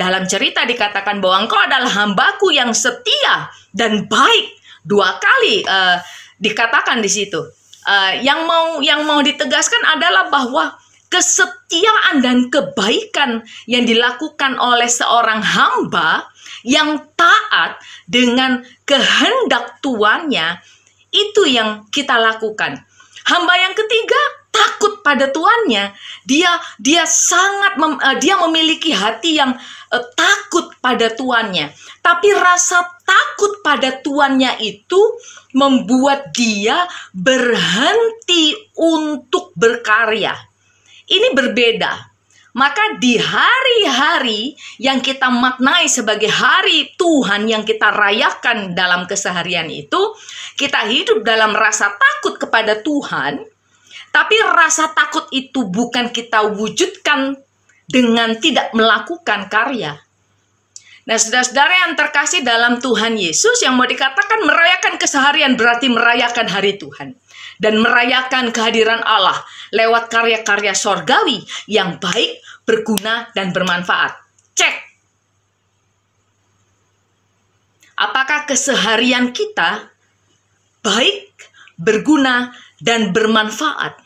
C: dalam cerita dikatakan bahwa engkau adalah hambaku yang setia dan baik. 2 kali dikatakan di situ. Yang mau ditegaskan adalah bahwa kesetiaan dan kebaikan yang dilakukan oleh seorang hamba yang taat dengan kehendak tuannya, itu yang kita lakukan. Hamba yang ketiga takut pada tuannya. Dia memiliki hati yang takut pada tuannya. Tapi rasa takut pada tuannya itu membuat dia berhenti untuk berkarya. Ini berbeda. Maka di hari-hari yang kita maknai sebagai hari Tuhan yang kita rayakan dalam keseharian itu, kita hidup dalam rasa takut kepada Tuhan, tapi rasa takut itu bukan kita wujudkan dengan tidak melakukan karya. Nah, saudara-saudara yang terkasih dalam Tuhan Yesus, yang mau dikatakan merayakan keseharian berarti merayakan hari Tuhan. Dan merayakan kehadiran Allah lewat karya-karya sorgawi yang baik, berguna, dan bermanfaat. Cek. Apakah keseharian kita baik, berguna, dan bermanfaat?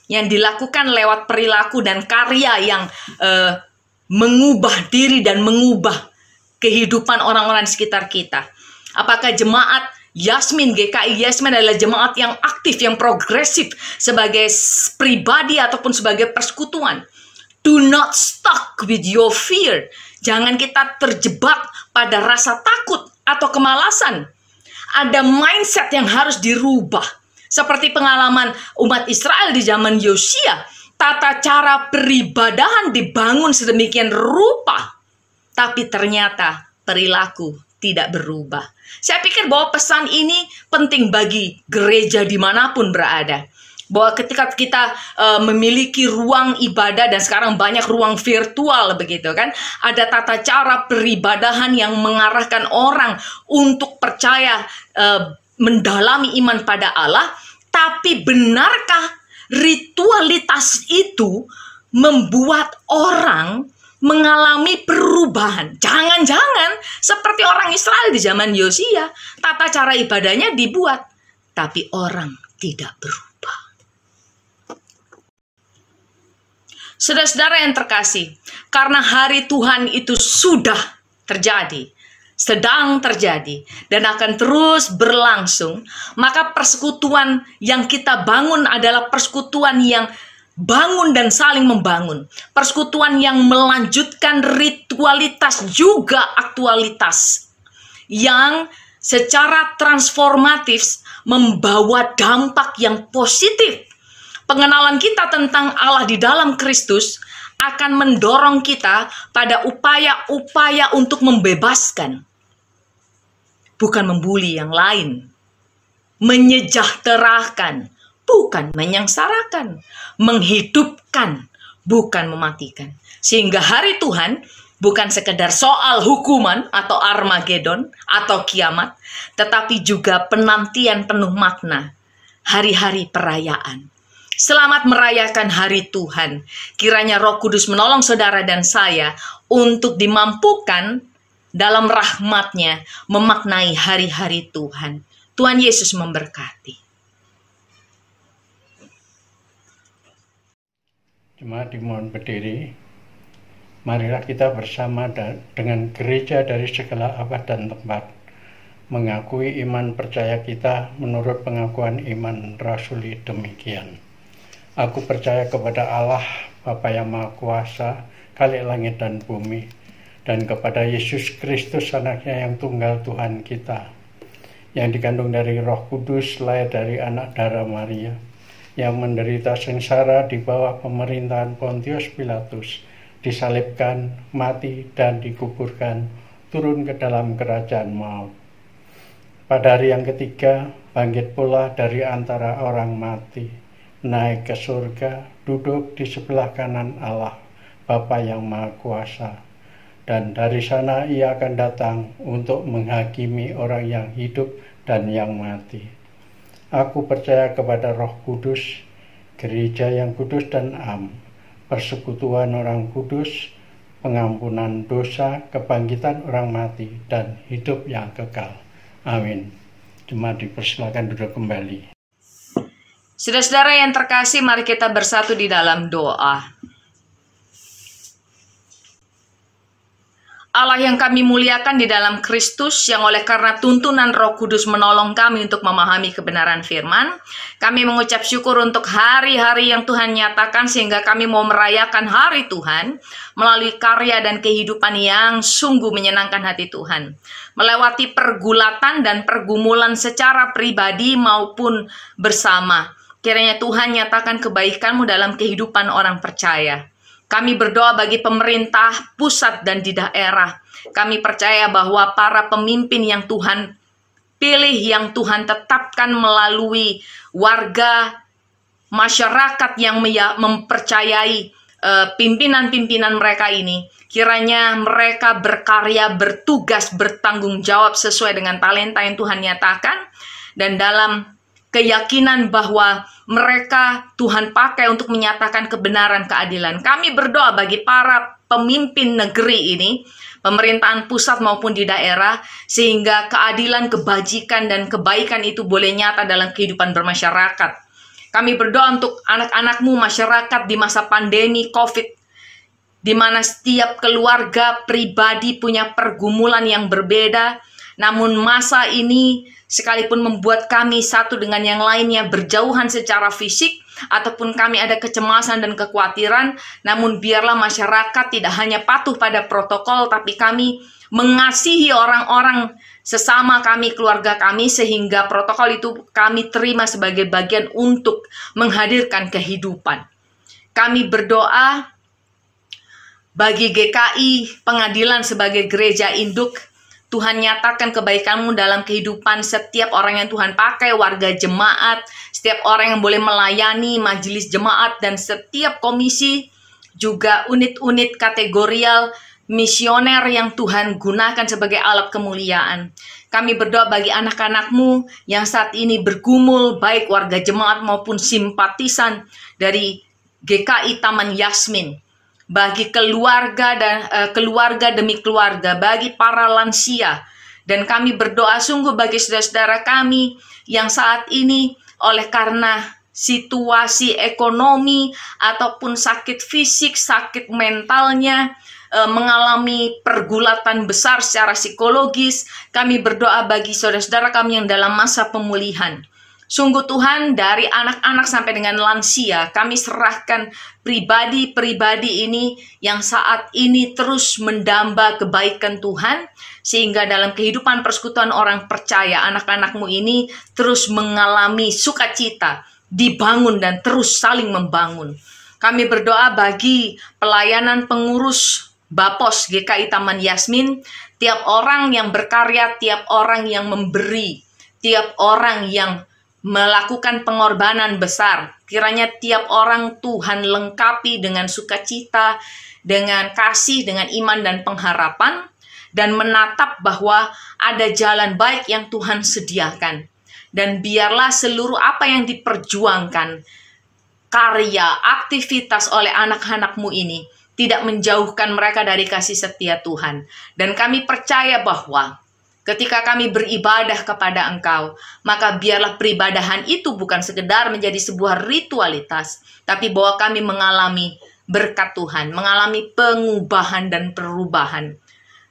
C: Yang dilakukan lewat perilaku dan karya yang mengubah diri dan mengubah kehidupan orang-orang di sekitar kita. Apakah jemaat Yasmin, GKI Yasmin adalah jemaat yang aktif, yang progresif sebagai pribadi ataupun sebagai persekutuan? Do not stuck with your fear. Jangan kita terjebak pada rasa takut atau kemalasan. Ada mindset yang harus dirubah. Seperti pengalaman umat Israel di zaman Yosia. Tata cara peribadahan dibangun sedemikian rupa. Tapi ternyata perilaku tidak berubah. Saya pikir bahwa pesan ini penting bagi gereja dimanapun berada. Bahwa ketika kita memiliki ruang ibadah, dan sekarang banyak ruang virtual begitu kan, ada tata cara peribadahan yang mengarahkan orang untuk percaya, mendalami iman pada Allah. Tapi benarkah ritualitas itu membuat orang mengalami perubahan? Jangan-jangan seperti orang Israel di zaman Yosia, tata cara ibadahnya dibuat, tapi orang tidak berubah. Saudara-saudara yang terkasih, karena hari Tuhan itu sudah terjadi, sedang terjadi, dan akan terus berlangsung, maka persekutuan yang kita bangun adalah persekutuan yang bangun dan saling membangun. Persekutuan yang melanjutkan ritualitas juga aktualitas. Yang secara transformatif membawa dampak yang positif. Pengenalan kita tentang Allah di dalam Kristus akan mendorong kita pada upaya-upaya untuk membebaskan. Bukan membuli yang lain. Menyejahterakan, bukan menyengsarakan, menghidupkan, bukan mematikan. Sehingga hari Tuhan bukan sekedar soal hukuman atau Armageddon atau kiamat, tetapi juga penantian penuh makna, hari-hari perayaan. Selamat merayakan hari Tuhan. Kiranya Roh Kudus menolong saudara dan saya untuk dimampukan dalam rahmat-Nya memaknai hari-hari Tuhan. Tuhan Yesus memberkati.
E: Jemaat dimohon berdiri. Marilah kita bersama dengan gereja dari segala abad dan tempat mengakui iman percaya kita menurut pengakuan iman rasuli demikian. Aku percaya kepada Allah, Bapa yang Maha Kuasa, Khalik langit dan bumi, dan kepada Yesus Kristus anaknya yang tunggal Tuhan kita, yang dikandung dari Roh Kudus, lahir dari anak darah Maria, yang menderita sengsara di bawah pemerintahan Pontius Pilatus, disalibkan, mati, dan dikuburkan, turun ke dalam kerajaan maut. Pada hari yang ketiga, bangkit pula dari antara orang mati, naik ke surga, duduk di sebelah kanan Allah, Bapa yang Maha Kuasa. Dan dari sana ia akan datang untuk menghakimi orang yang hidup dan yang mati. Aku percaya kepada Roh Kudus, gereja yang kudus dan am, persekutuan orang kudus, pengampunan dosa, kebangkitan orang mati, dan hidup yang kekal. Amin. Jemaat dipersilakan duduk kembali.
C: Saudara-saudara yang terkasih, mari kita bersatu di dalam doa. Allah yang kami muliakan di dalam Kristus, yang oleh karena tuntunan Roh Kudus menolong kami untuk memahami kebenaran firman, kami mengucap syukur untuk hari-hari yang Tuhan nyatakan, sehingga kami mau merayakan hari Tuhan melalui karya dan kehidupan yang sungguh menyenangkan hati Tuhan. Melewati pergulatan dan pergumulan secara pribadi maupun bersama. Kiranya Tuhan nyatakan kebaikan-Mu dalam kehidupan orang percaya. Kami berdoa bagi pemerintah pusat dan di daerah. Kami percaya bahwa para pemimpin yang Tuhan pilih, yang Tuhan tetapkan melalui warga masyarakat yang mempercayai pimpinan-pimpinan mereka ini, kiranya mereka berkarya, bertugas, bertanggung jawab sesuai dengan talenta yang Tuhan nyatakan, dan dalam keyakinan bahwa mereka Tuhan pakai untuk menyatakan kebenaran, keadilan. Kami berdoa bagi para pemimpin negeri ini, pemerintahan pusat maupun di daerah, sehingga keadilan, kebajikan, dan kebaikan itu boleh nyata dalam kehidupan bermasyarakat. Kami berdoa untuk anak-anak-Mu masyarakat di masa pandemi COVID, di mana setiap keluarga pribadi punya pergumulan yang berbeda, namun masa ini sekalipun membuat kami satu dengan yang lainnya berjauhan secara fisik, ataupun kami ada kecemasan dan kekhawatiran, namun biarlah masyarakat tidak hanya patuh pada protokol, tapi kami mengasihi orang-orang sesama kami, keluarga kami, sehingga protokol itu kami terima sebagai bagian untuk menghadirkan kehidupan. Kami berdoa bagi GKI Pengadilan sebagai gereja induk. Tuhan nyatakan kebaikan-Mu dalam kehidupan setiap orang yang Tuhan pakai, warga jemaat, setiap orang yang boleh melayani majelis jemaat, dan setiap komisi, juga unit-unit kategorial misioner yang Tuhan gunakan sebagai alat kemuliaan. Kami berdoa bagi anak-anak-Mu yang saat ini bergumul, baik warga jemaat maupun simpatisan dari GKI Taman Yasmin. Bagi keluarga dan keluarga demi keluarga, bagi para lansia, dan kami berdoa sungguh bagi saudara-saudara kami yang saat ini oleh karena situasi ekonomi ataupun sakit fisik, sakit mentalnya, mengalami pergulatan besar secara psikologis. Kami berdoa bagi saudara-saudara kami yang dalam masa pemulihan. Sungguh Tuhan, dari anak-anak sampai dengan lansia, kami serahkan pribadi-pribadi ini yang saat ini terus mendamba kebaikan Tuhan, sehingga dalam kehidupan persekutuan orang percaya, anak-anak-Mu ini terus mengalami sukacita, dibangun dan terus saling membangun. Kami berdoa bagi pelayanan pengurus Bapos GKI Taman Yasmin, tiap orang yang berkarya, tiap orang yang memberi, tiap orang yang melakukan pengorbanan besar. Kiranya tiap orang Tuhan lengkapi dengan sukacita, dengan kasih, dengan iman dan pengharapan, dan menatap bahwa ada jalan baik yang Tuhan sediakan. Dan biarlah seluruh apa yang diperjuangkan, karya, aktivitas oleh anak-anak-Mu ini tidak menjauhkan mereka dari kasih setia Tuhan. Dan kami percaya bahwa ketika kami beribadah kepada Engkau, maka biarlah peribadahan itu bukan sekedar menjadi sebuah ritualitas, tapi bahwa kami mengalami berkat Tuhan, mengalami pengubahan dan perubahan.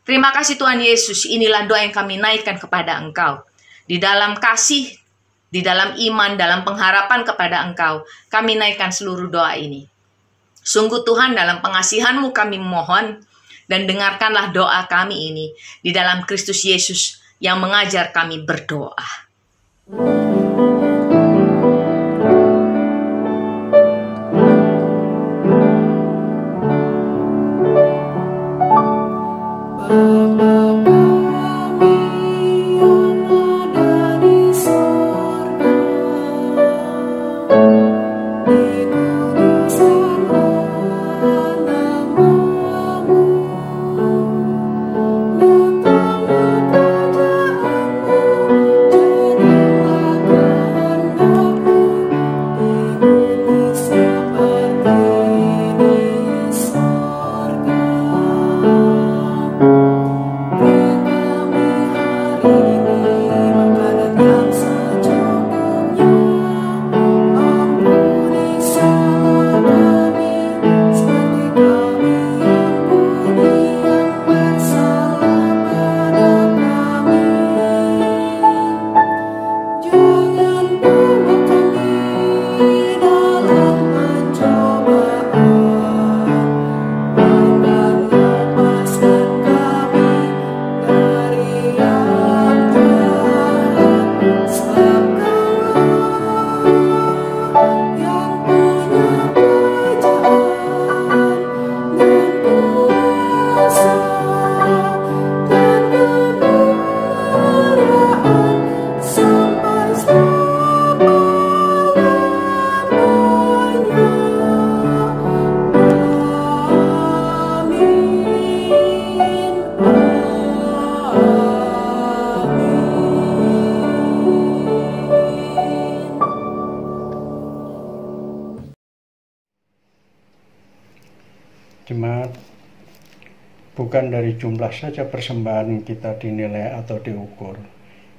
C: Terima kasih Tuhan Yesus, inilah doa yang kami naikkan kepada Engkau. Di dalam kasih, di dalam iman, dalam pengharapan kepada Engkau, kami naikkan seluruh doa ini. Sungguh Tuhan, dalam pengasihan-Mu kami mohon, dan dengarkanlah doa kami ini di dalam Kristus Yesus yang mengajar kami berdoa.
B: Bapa kami yang ada di sorga,
E: Bukan dari jumlah saja persembahan kita dinilai atau diukur.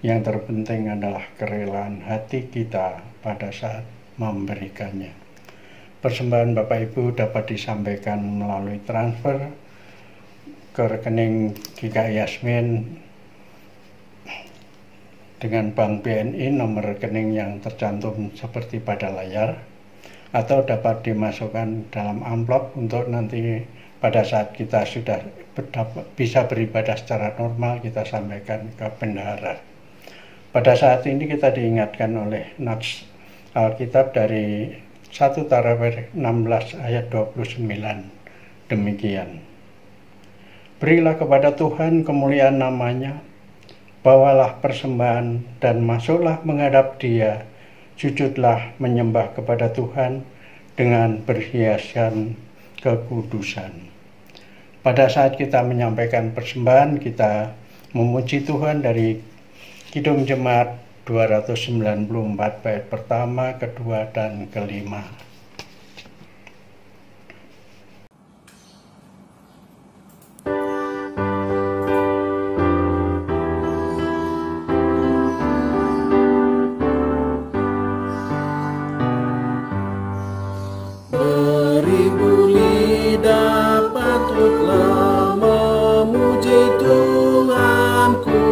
E: Yang terpenting adalah kerelaan hati kita pada saat memberikannya. Persembahan Bapak Ibu dapat disampaikan melalui transfer ke rekening GKI Yasmin dengan Bank BNI, nomor rekening yang tercantum seperti pada layar, atau dapat dimasukkan dalam amplop untuk nanti pada saat kita sudah bisa beribadah secara normal kita sampaikan ke bendahara. Pada saat ini kita diingatkan oleh nats Alkitab dari 1 Tarawih 16 ayat 29. Demikian. Berilah kepada Tuhan kemuliaan namanya, bawalah persembahan dan masuklah menghadap Dia, sujudlah menyembah kepada Tuhan dengan berhiaskan kekudusan. Pada saat kita menyampaikan persembahan, kita memuji Tuhan dari Kidung Jemaat 294 bait pertama, kedua, dan kelima.
B: Beribu lidah patutlah memuji Tuhanku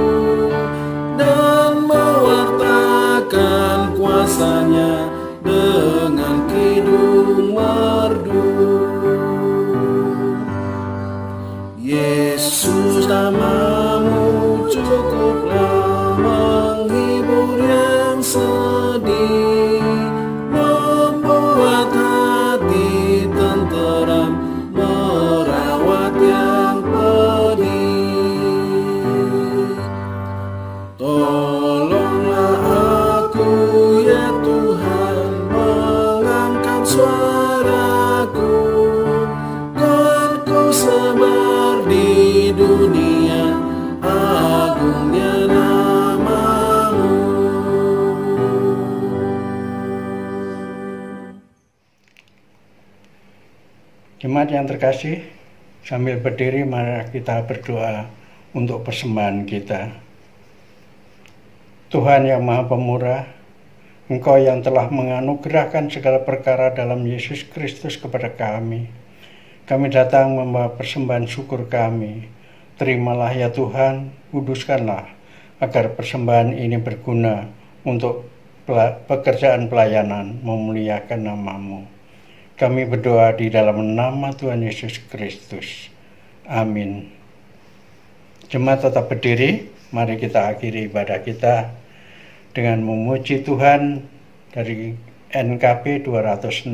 B: dan mewartakan kuasa-Nya dengan kidung merdu. Yesus, namamu cukuplah menghibur yang sedih, membuat hati tenteram, merawat yang pedih. Tolonglah aku ya Tuhan, mengangkat suaraku, kan ku sebar di dunia, agungnya namamu.
E: Jemaat yang terkasih, sambil berdiri mari kita berdoa untuk persembahan kita. Tuhan yang Maha Pemurah, Engkau yang telah menganugerahkan segala perkara dalam Yesus Kristus kepada kami. Kami datang membawa persembahan syukur kami. Terimalah ya Tuhan, kuduskanlah, agar persembahan ini berguna untuk pekerjaan pelayanan memuliakan namamu. Kami berdoa di dalam nama Tuhan Yesus Kristus. Amin. Jemaat tetap berdiri, mari kita akhiri ibadah kita dengan memuji Tuhan dari NKB 206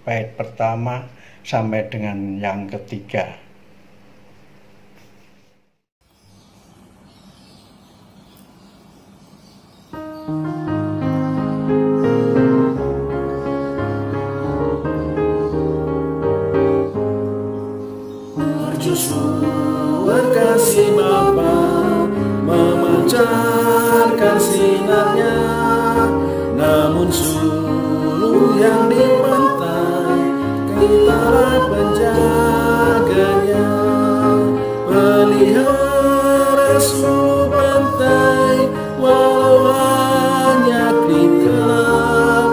E: bait pertama sampai dengan yang ketiga.
B: Mercusuar kasih Bapa, memancarkan sinarnya, namun suluh yang di pantai, Kitalah penjaganya. Pelihara suluh pantai, walau hanya gelap,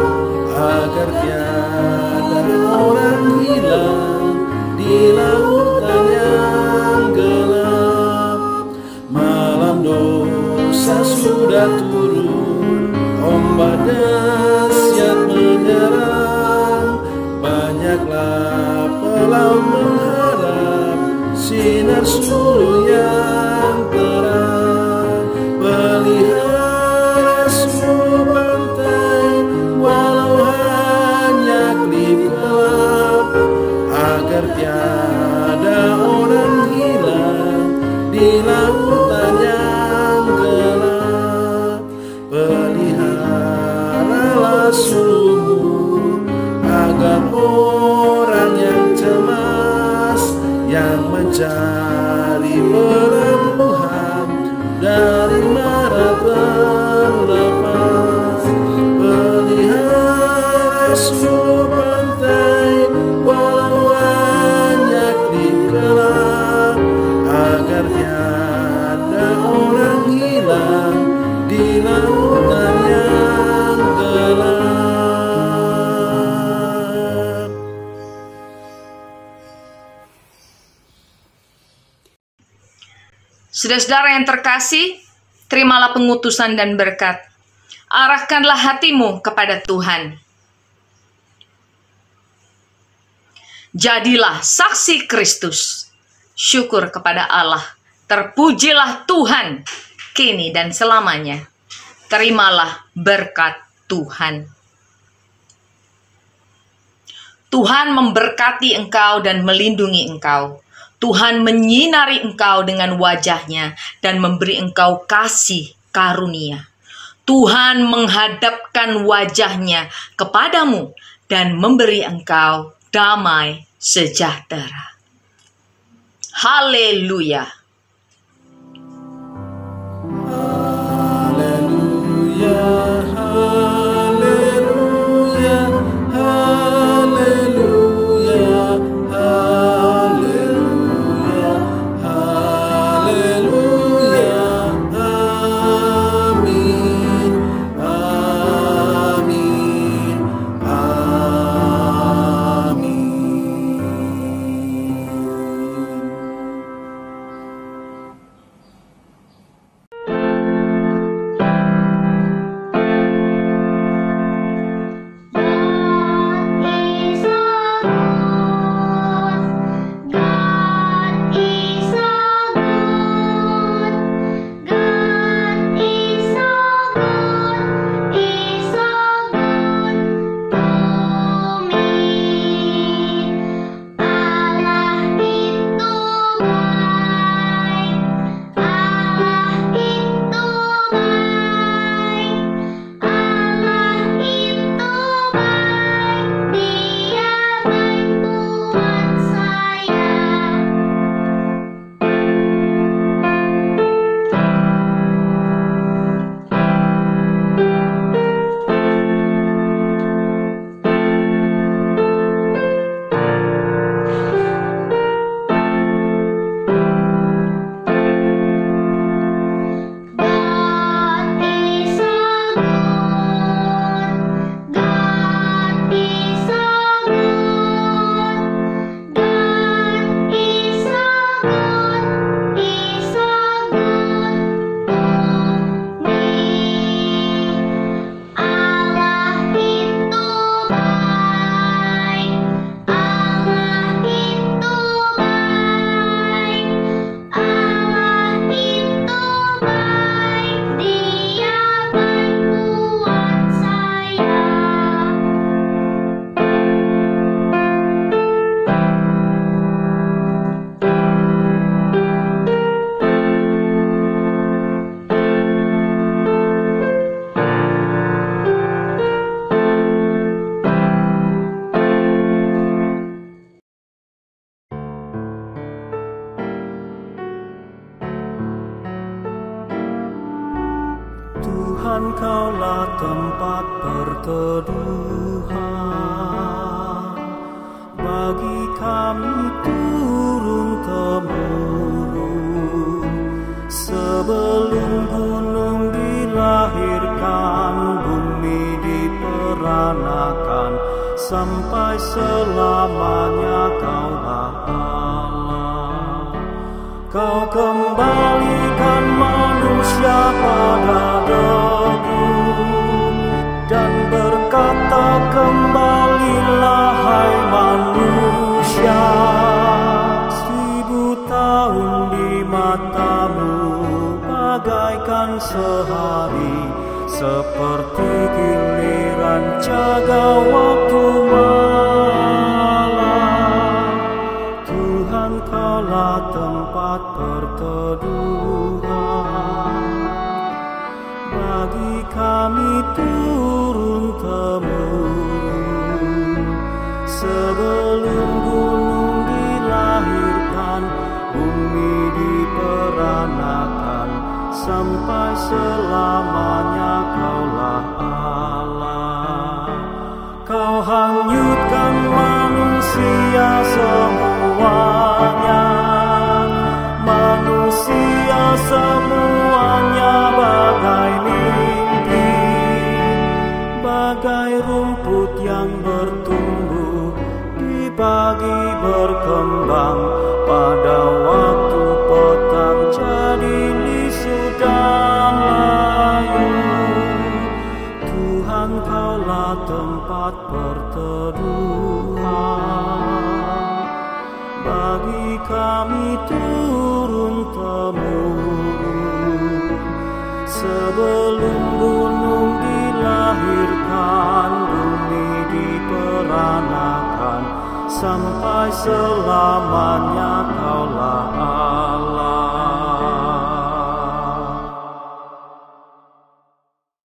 B: agar tiada orang hilang di lautan yang gelap. Malam dosa sudah turun, ombak dahsyat menyerang. Banyaklah pelaut mengharap sinar suluh yang terang. Pelihara suluh pantai, walau hanya gelap, agar tiada orang hilang di lautan yang gelap. Peliharalah suluhmu, agar orang yang cemas, yang mencari peran di lautan yang gelap.
C: Saudara-saudara yang terkasih, terimalah pengutusan dan berkat. Arahkanlah hatimu kepada Tuhan. Jadilah saksi Kristus. Syukur kepada Allah. Terpujilah Tuhan kini dan selamanya. Terimalah berkat Tuhan. Tuhan memberkati engkau dan melindungi engkau. Tuhan menyinari engkau dengan wajah-Nya dan memberi engkau kasih karunia. Tuhan menghadapkan wajah-Nya kepadamu dan memberi engkau damai sejahtera. Haleluya.
B: Haleluya, haleluya, haleluya, haleluya, haleluya, amin, amin, Tuhan, Kaulah tempat perteduhan bagi kami turun-temurun. Sebelum gunung dilahirkan, bumi diperanakan, sampai selamanya Kaulah Allah. Kau kembalikan manusia pada debu dan berkata, kembalilah hai manusia. 1000 tahun di matamu bagaikan sehari, seperti giliran jaga waktu malam. Tuhan, Kaulah tempat perteduhan bagi kami turun-temurun. Sebelum gunung dilahirkan, bumi diperanakan, sampai selamanya Kaulah Allah. Kau hanyutkan manusia semuanya, manusia semuanya bagai pulang pada waktu petang jadi lisu dan layu. Tuhan, Kaulah tempat perteduhan bagi kami turun-temurun. Sebelum gunung dilahirkan, bumi diperanakan, sampai selamanya Kaulah Allah.